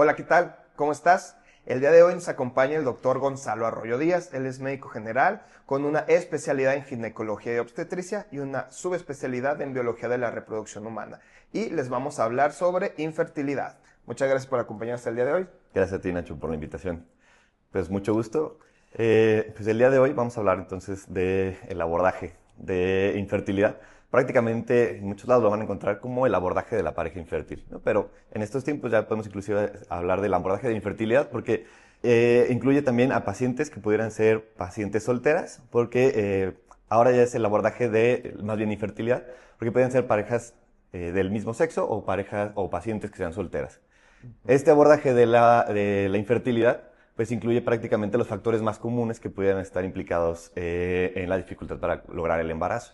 Hola, ¿qué tal? ¿Cómo estás? El día de hoy nos acompaña el doctor Gonzalo Arroyo Díaz. Él es médico general con una especialidad en ginecología y obstetricia y una subespecialidad en biología de la reproducción humana. Y les vamos a hablar sobre infertilidad. Muchas gracias por acompañarnos el día de hoy. Gracias a ti, Nacho, por la invitación. Pues mucho gusto. Pues el día de hoy vamos a hablar entonces del abordaje de infertilidad. Prácticamente en muchos lados lo van a encontrar como el abordaje de la pareja infértil, ¿no? Pero en estos tiempos ya podemos inclusive hablar del abordaje de infertilidad porque incluye también a pacientes que pudieran ser pacientes solteras, porque ahora ya es el abordaje de más bien infertilidad, porque pueden ser parejas del mismo sexo o parejas o pacientes que sean solteras. Este abordaje de la infertilidad pues incluye prácticamente los factores más comunes que pudieran estar implicados en la dificultad para lograr el embarazo.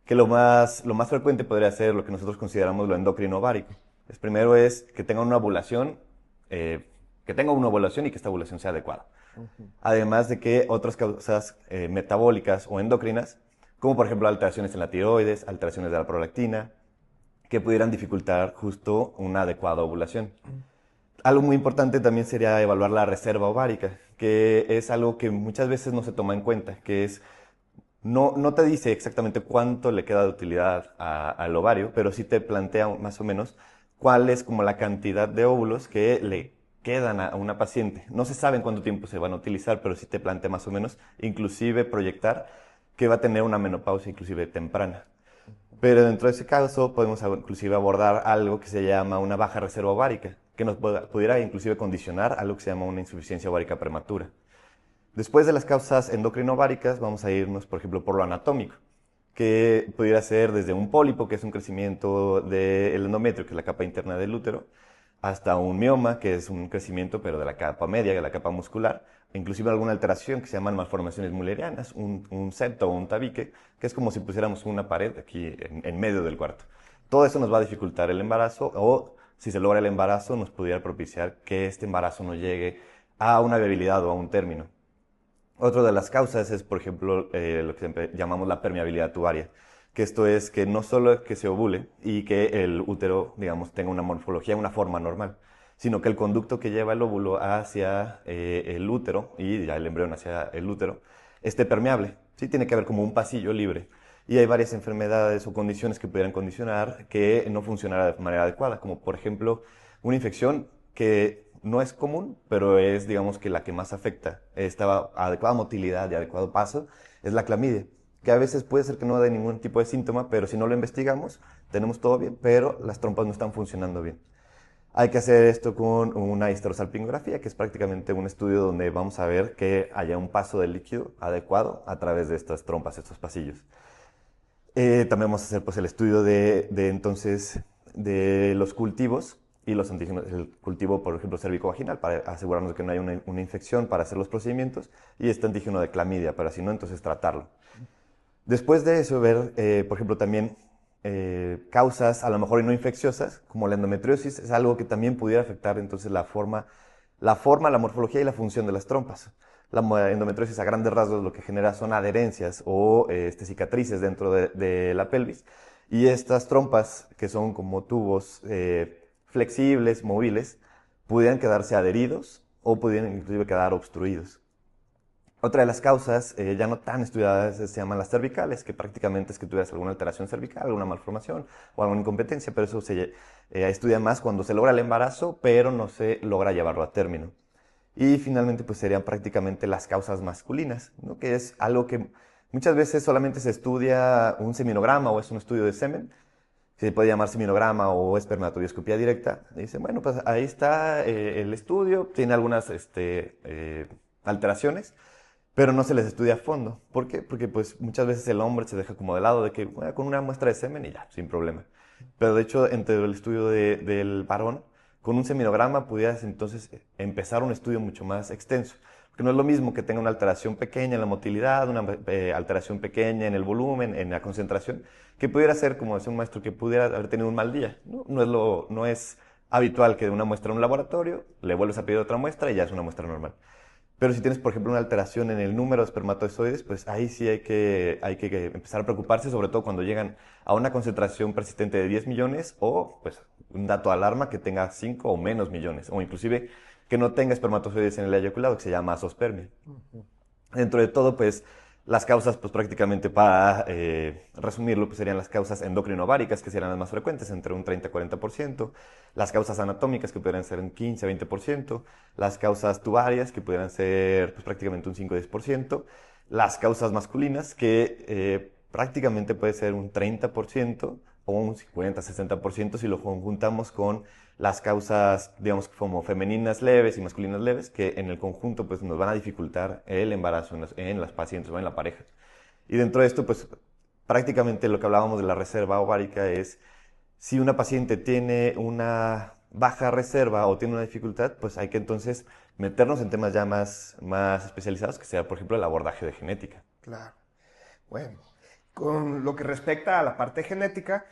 Que lo más frecuente podría ser lo que nosotros consideramos lo endocrino ovárico. El primero es que tenga una ovulación, que tenga una ovulación y que esta ovulación sea adecuada. Ujú. Además de que otras causas metabólicas o endocrinas, como por ejemplo alteraciones en la tiroides, alteraciones de la prolactina, que pudieran dificultar justo una adecuada ovulación. Algo muy importante también sería evaluar la reserva ovárica, que es algo que muchas veces no se toma en cuenta, que es, no te dice exactamente cuánto le queda de utilidad al ovario, pero sí te plantea más o menos cuál es como la cantidad de óvulos que le quedan a una paciente. No se sabe en cuánto tiempo se van a utilizar, pero sí te plantea más o menos, inclusive proyectar que va a tener una menopausia inclusive temprana. Pero dentro de ese caso podemos inclusive abordar algo que se llama una baja reserva ovárica, que nos pudiera inclusive condicionar a lo que se llama una insuficiencia ovárica prematura. Después de las causas endocrino-ováricas, vamos a irnos, por ejemplo, por lo anatómico, que pudiera ser desde un pólipo, que es un crecimiento del endometrio, que es la capa interna del útero, hasta un mioma, que es un crecimiento, pero de la capa media, de la capa muscular, e inclusive alguna alteración que se llaman malformaciones mullerianas, un septo o un tabique, que es como si pusiéramos una pared aquí en medio del cuarto. Todo eso nos va a dificultar el embarazo, o si se logra el embarazo, nos pudiera propiciar que este embarazo no llegue a una viabilidad o a un término. Otra de las causas es, por ejemplo, lo que siempre llamamos la permeabilidad tubaria, que esto es que no solo es que se ovule y que el útero, digamos, tenga una morfología, una forma normal, sino que el conducto que lleva el óvulo hacia el útero y ya el embrión hacia el útero esté permeable. Sí, tiene que haber como un pasillo libre. Y hay varias enfermedades o condiciones que pudieran condicionar que no funcionara de manera adecuada, como por ejemplo una infección que no es común, pero es, digamos, que la que más afecta esta adecuada motilidad y adecuado paso es la clamidia, que a veces puede ser que no dé ningún tipo de síntoma, pero si no lo investigamos, tenemos todo bien, pero las trompas no están funcionando bien. Hay que hacer esto con una histerosalpingografía, que es prácticamente un estudio donde vamos a ver que haya un paso del líquido adecuado a través de estas trompas, estos pasillos. También vamos a hacer pues el estudio entonces de los cultivos y los antígenos, el cultivo por ejemplo cérvico-vaginal para asegurarnos de que no haya una infección para hacer los procedimientos y este antígeno de clamidia para si no entonces tratarlo. Después de eso ver por ejemplo también causas a lo mejor no infecciosas como la endometriosis es algo que también pudiera afectar entonces la morfología y la función de las trompas. La endometriosis a grandes rasgos lo que genera son adherencias o cicatrices dentro de la pelvis. Y estas trompas, que son como tubos flexibles, móviles, pudieran quedarse adheridos o pudieran inclusive quedar obstruidos. Otra de las causas, ya no tan estudiadas, se llaman las cervicales, que prácticamente es que tuvieras alguna alteración cervical, alguna malformación o alguna incompetencia, pero eso se estudia más cuando se logra el embarazo, pero no se logra llevarlo a término. Y finalmente, pues serían prácticamente las causas masculinas, ¿no? Que es algo que muchas veces solamente se estudia un seminograma o es un estudio de semen, se puede llamar seminograma o espermatobioscopía directa. Y dicen, bueno, pues ahí está el estudio, tiene algunas alteraciones, pero no se les estudia a fondo. ¿Por qué? Porque pues muchas veces el hombre se deja como de lado de que bueno, con una muestra de semen y ya, sin problema. Pero de hecho, entre el estudio del varón, con un seminograma pudieras entonces empezar un estudio mucho más extenso. Porque no es lo mismo que tenga una alteración pequeña en la motilidad, una alteración pequeña en el volumen, en la concentración, que pudiera ser, como decía un maestro, que pudiera haber tenido un mal día. No es habitual que de una muestra en un laboratorio le vuelves a pedir otra muestra y ya es una muestra normal. Pero si tienes, por ejemplo, una alteración en el número de espermatozoides, pues ahí sí hay que empezar a preocuparse, sobre todo cuando llegan a una concentración persistente de 10 millones o pues un dato de alarma que tenga 5 o menos millones, o inclusive que no tenga espermatozoides en el eyaculado, que se llama azoospermia. Dentro de todo, pues, las causas, pues prácticamente para resumirlo, pues serían las causas endocrino-ováricas, que serían las más frecuentes, entre un 30-40%, las causas anatómicas, que pudieran ser un 15-20%, las causas tubarias, que pudieran ser pues, prácticamente un 5-10%, las causas masculinas, que prácticamente puede ser un 30% o un 50-60% si lo conjuntamos con las causas, digamos, como femeninas leves y masculinas leves, que en el conjunto pues, nos van a dificultar el embarazo en las pacientes o en la pareja. Y dentro de esto, pues prácticamente lo que hablábamos de la reserva ovárica es, si una paciente tiene una baja reserva o tiene una dificultad, pues hay que entonces meternos en temas ya más especializados, que sea, por ejemplo, el abordaje de genética. Claro. Bueno, con lo que respecta a la parte genética,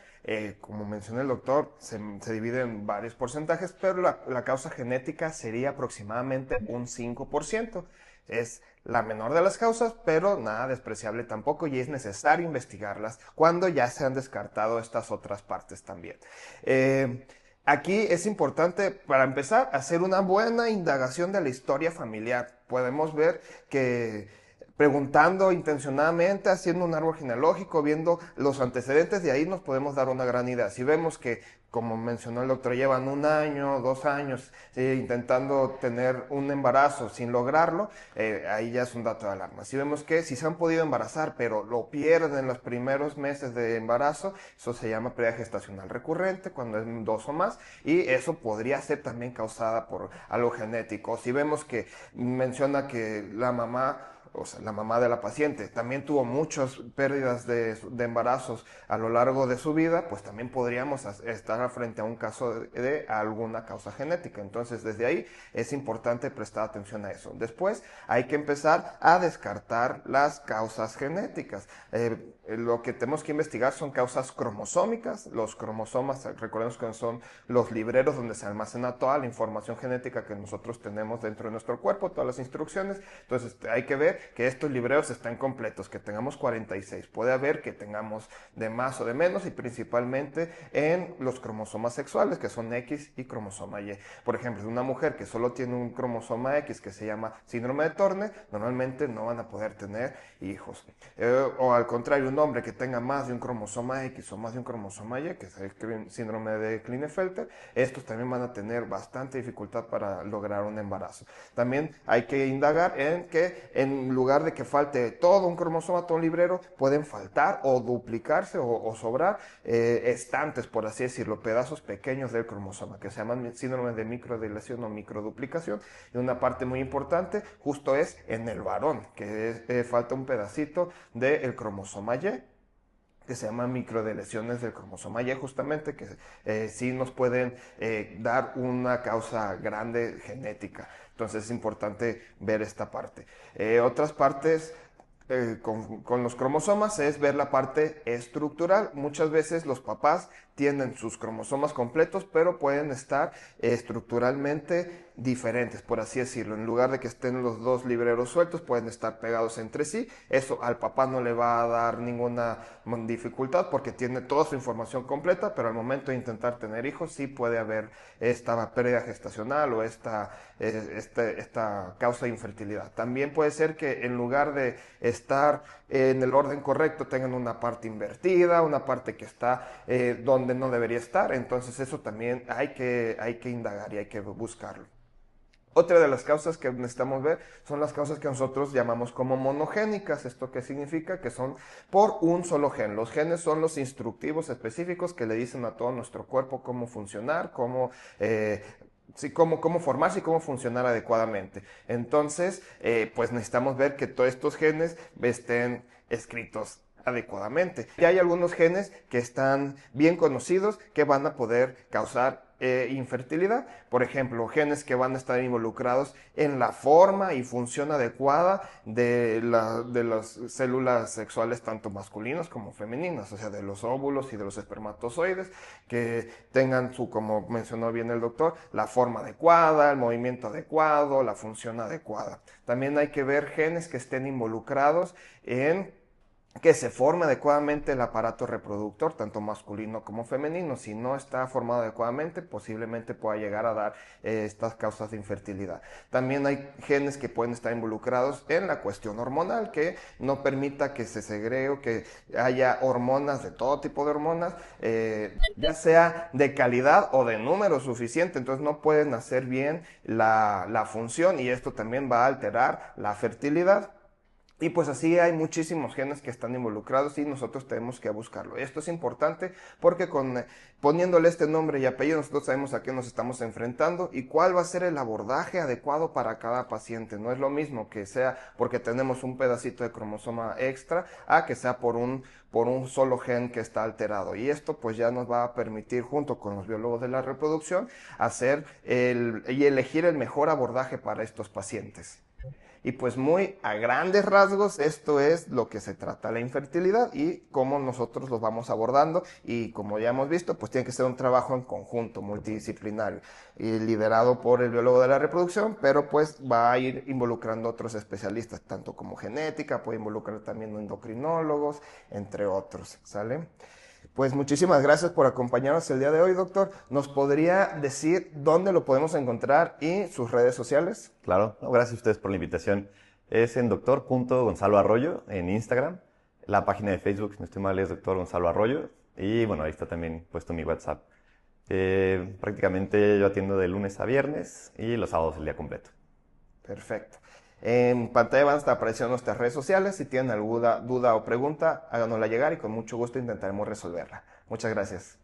como mencionó el doctor, se divide en varios porcentajes, pero la causa genética sería aproximadamente un 5%. Es la menor de las causas, pero nada despreciable tampoco, y es necesario investigarlas cuando ya se han descartado estas otras partes también. Aquí es importante, para empezar, hacer una buena indagación de la historia familiar. Podemos ver que preguntando intencionadamente, haciendo un árbol genealógico, viendo los antecedentes, de ahí nos podemos dar una gran idea. Si vemos que, como mencionó el doctor, llevan 1 año, 2 años intentando tener un embarazo sin lograrlo, ahí ya es un dato de alarma. Si vemos que si se han podido embarazar, pero lo pierden en los primeros meses de embarazo, eso se llama pérdida gestacional recurrente, cuando es 2 o más, y eso podría ser también causada por algo genético. Si vemos que menciona que la mamá, o sea, la mamá de la paciente, también tuvo muchas pérdidas de embarazos a lo largo de su vida, pues también podríamos estar frente a un caso de alguna causa genética. Entonces, desde ahí es importante prestar atención a eso. Después, hay que empezar a descartar las causas genéticas. Lo que tenemos que investigar son causas cromosómicas. Los cromosomas, recordemos que son los libreros donde se almacena toda la información genética que nosotros tenemos dentro de nuestro cuerpo, todas las instrucciones. Entonces, hay que ver que estos libreros están completos, que tengamos 46. Puede haber que tengamos de más o de menos, y principalmente en los cromosomas sexuales, que son X y cromosoma Y. Por ejemplo, una mujer que solo tiene un cromosoma X, que se llama síndrome de Turner, normalmente no van a poder tener hijos. O al contrario, un hombre que tenga más de un cromosoma X o más de un cromosoma Y, que es el síndrome de Klinefelter, estos también van a tener bastante dificultad para lograr un embarazo. También hay que indagar en que en lugar de que falte todo un cromosoma, todo un librero, pueden faltar o duplicarse o sobrar estantes, por así decirlo, pedazos pequeños del cromosoma, que se llaman síndrome de microdeleción o microduplicación. Y una parte muy importante justo es en el varón, que falta un pedacito del cromosoma Y, que se llaman microdeleciones del cromosoma Y, justamente, que sí nos pueden dar una causa grande genética. Entonces es importante ver esta parte. Otras partes con los cromosomas es ver la parte estructural. Muchas veces los papás tienen sus cromosomas completos, pero pueden estar estructuralmente diferentes, por así decirlo. En lugar de que estén los dos libreros sueltos, pueden estar pegados entre sí. Eso al papá no le va a dar ninguna dificultad porque tiene toda su información completa, pero al momento de intentar tener hijos sí puede haber esta pérdida gestacional o esta causa de infertilidad. También puede ser que en lugar de estar en el orden correcto tengan una parte invertida, una parte que está donde no debería estar. Entonces eso también hay que indagar y hay que buscarlo. Otra de las causas que necesitamos ver son las causas que nosotros llamamos como monogénicas. ¿Esto qué significa? Que son por un solo gen. Los genes son los instructivos específicos que le dicen a todo nuestro cuerpo cómo funcionar, cómo formarse y cómo funcionar adecuadamente. Entonces, pues necesitamos ver que todos estos genes estén escritos adecuadamente. Y hay algunos genes que están bien conocidos que van a poder causar infertilidad. Por ejemplo, genes que van a estar involucrados en la forma y función adecuada de las células sexuales, tanto masculinas como femeninas, o sea, de los óvulos y de los espermatozoides, que tengan como mencionó bien el doctor, la forma adecuada, el movimiento adecuado, la función adecuada. También hay que ver genes que estén involucrados en que se forme adecuadamente el aparato reproductor, tanto masculino como femenino. Si no está formado adecuadamente, posiblemente pueda llegar a dar estas causas de infertilidad. También hay genes que pueden estar involucrados en la cuestión hormonal, que no permita que se segregue o que haya hormonas, de todo tipo de hormonas, ya sea de calidad o de número suficiente. Entonces no pueden hacer bien la función, y esto también va a alterar la fertilidad. Y pues así hay muchísimos genes que están involucrados y nosotros tenemos que buscarlo. Esto es importante porque poniéndole este nombre y apellido nosotros sabemos a qué nos estamos enfrentando y cuál va a ser el abordaje adecuado para cada paciente. No es lo mismo que sea porque tenemos un pedacito de cromosoma extra a que sea por un solo gen que está alterado. Y esto pues ya nos va a permitir, junto con los biólogos de la reproducción, y elegir el mejor abordaje para estos pacientes. Y pues muy a grandes rasgos, esto es lo que se trata la infertilidad y cómo nosotros los vamos abordando. Y como ya hemos visto, pues tiene que ser un trabajo en conjunto, multidisciplinario, y liderado por el biólogo de la reproducción, pero pues va a ir involucrando otros especialistas, tanto como genética, puede involucrar también endocrinólogos, entre otros, ¿sale? Pues muchísimas gracias por acompañarnos el día de hoy, doctor. ¿Nos podría decir dónde lo podemos encontrar y sus redes sociales? Claro, no, gracias a ustedes por la invitación. Es en doctor.gonzaloarroyo en Instagram. La página de Facebook, si no estoy mal, es doctor Gonzalo Arroyo. Y bueno, ahí está también puesto mi WhatsApp. Prácticamente yo atiendo de lunes a viernes y los sábados el día completo. Perfecto. En pantalla van a estar apareciendo nuestras redes sociales. Si tienen alguna duda o pregunta, háganosla llegar y con mucho gusto intentaremos resolverla. Muchas gracias.